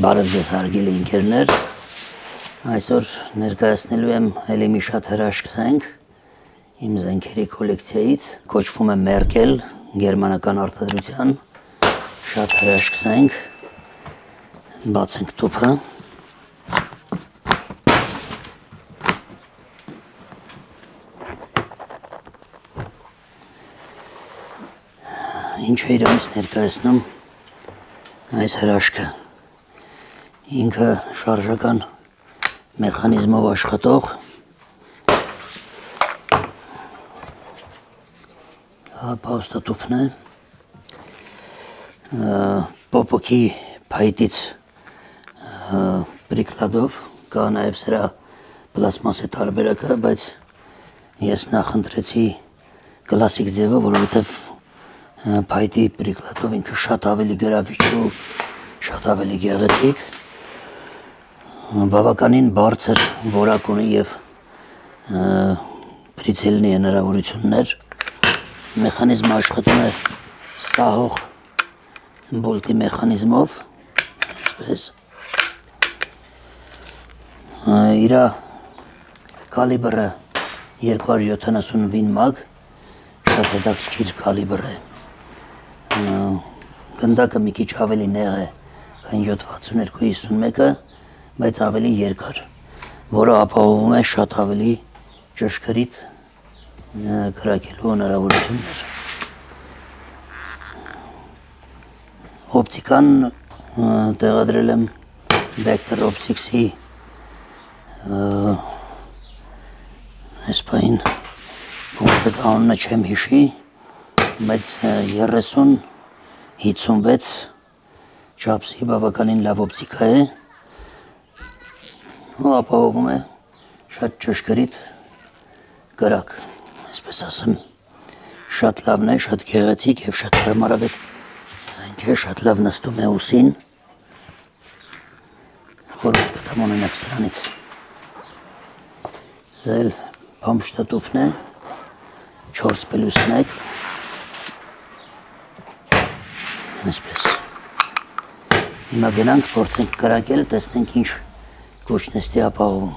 Բարև ձեզ հարգելի ընկերներ, այսօր ներկայացնելու եմ ելի մի շատ հրաշք զենք իմ զենքերի կոլեկցիայից, կոչվում է Մերկել, գերմանական արտադրության, շատ հրաշք զենք, բացենք տուփը։ Ինչ է իրենից ներկայացնում այս հրաշքը։ Ինքը շարժական մեխանիզմով աշխատող փաստատուփն է, պոպոկի փայտից պրիկլադով, կա նաև սրա պլաստմասե տարբերակը, բայց ես նախընտրեցի կլասիկ ձևը, որովհետև փայտի պրիկլադով ինքը շատ ավելի գրավիչ ու շատ ավելի գեղեցիկ, բավականին բարձր որակ ունի և պրիցելնի հնարավորություններ, մեխանիզմը աշխատում է սահող բոլտի մեխանիզմով, այսպես, իրա կալիբրը 270 մագ, շատ հետաքրքիր կալիբր է, գնդակը մի քիչ ավելի նեղ է, քան 762-51-ը, բայց ավելի երկար, որը ապահովում է շատ ավելի ճշգրիտ կրակելու հնարավորություններ։ Օպտիկան տեղադրել եմ Vector Optics-ի այս պահին կոնկրետ անունը չեմ հիշի, բայց 30-56 չափսի բավականին լավ օպտիկա է, ու ապահովում է շատ ճշգրիտ կրակ, այսպես ասեմ, շատ լավն է, շատ գեղեցիկ և շատ հարմարավետ զենք է, շատ լավ նստում է ուսին, խորհուրդ կտամ ունենաք սրանից։ Սա էլ փամփշտատուփն է, 4+1, այսպես։ Հիմա գնանք փորձենք կրակել, տեսնենք ինչ կոչնեստի ապահովում։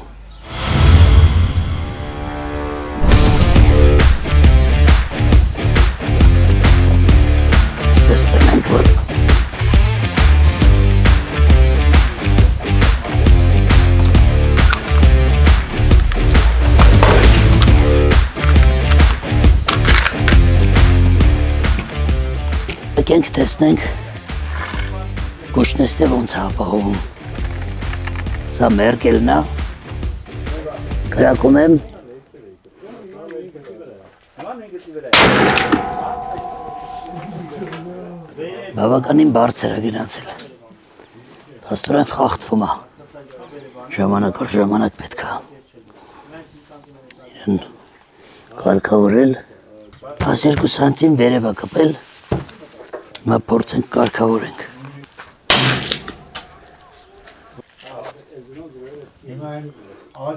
Այսպես տնենք, որ եկենք տեսնենք կոչնեստը ոնց է ապահովում։ Սա Մերկելն է, կրակում եմ, բավականին բարձր է գնացել, փաստորեն խախտվում է, ժամանակ առ ժամանակ պետք է իրեն կարգավորել, 12 սանտիմ վերև է կպել, հիմա փորձենք կարգավորենք։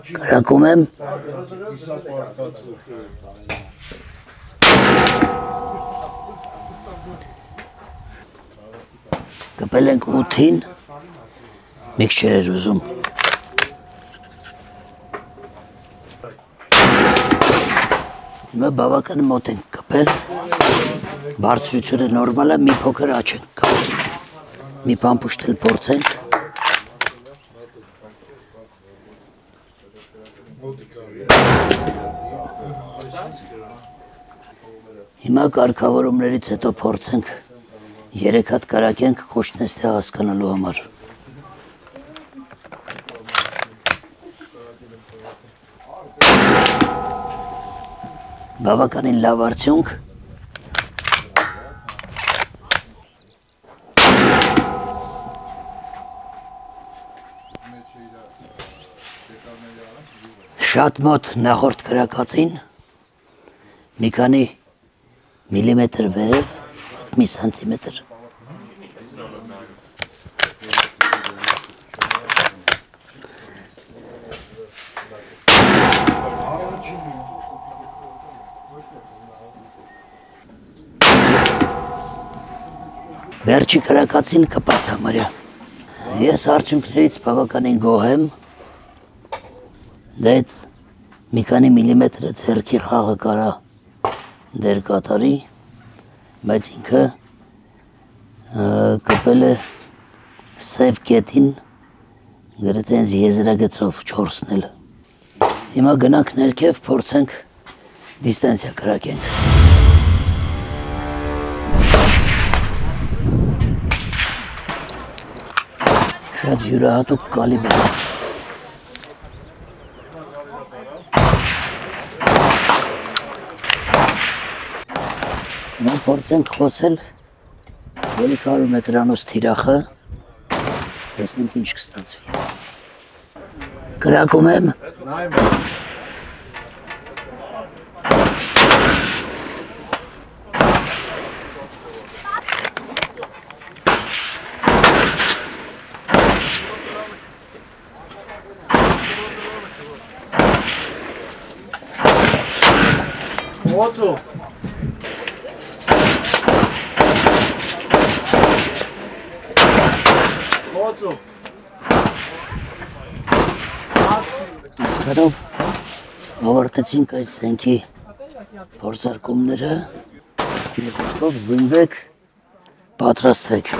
Կրակում եմ, կպել ենք 8-ին, մեկ չեր էր ուզում, հիմա բավական մոտ ենք կպել, բարձրությունը նորմալ է, մի փոքր աճ ենք կապել, մի փամփուշտ էլ փորձենք, հիմա կարգավորումներից հետո փորձենք 3 հատ կրակենք կոչնեստի հասկանալու համար։ Բավականին լավ արդյունք։ Շատ մոտ նախորդ կրակածին, մի քանի միլիմետր վերև, մի սանտիմետր։ Վերջի կրակածին կպած համարյա։ Ես արդյունքներից բավականին գոհ եմ։ Դա այդ մի քանի միլիմետրը ձեռքի խաղը կարա դեր կատարի, բայց ինքը կպել է սև կետին գրեթե հենց եզրագծով չորսնել։ Հիմա գնանք ներքև փորձենք դիստանցիա կրակենք։ Շատ յուրահատուկ կալիբր է։ Մենք փորձենք խոցել 300 մետրանոց թիրախը, տեսնենք ինչ կստացվի։ Կրակում եմ։ Ոցու։ Ոցու։ Այսքանով ավարտեցինք այս զենքի փորձարկումները։ Խոսքով զինվեք, պատրաստվեք։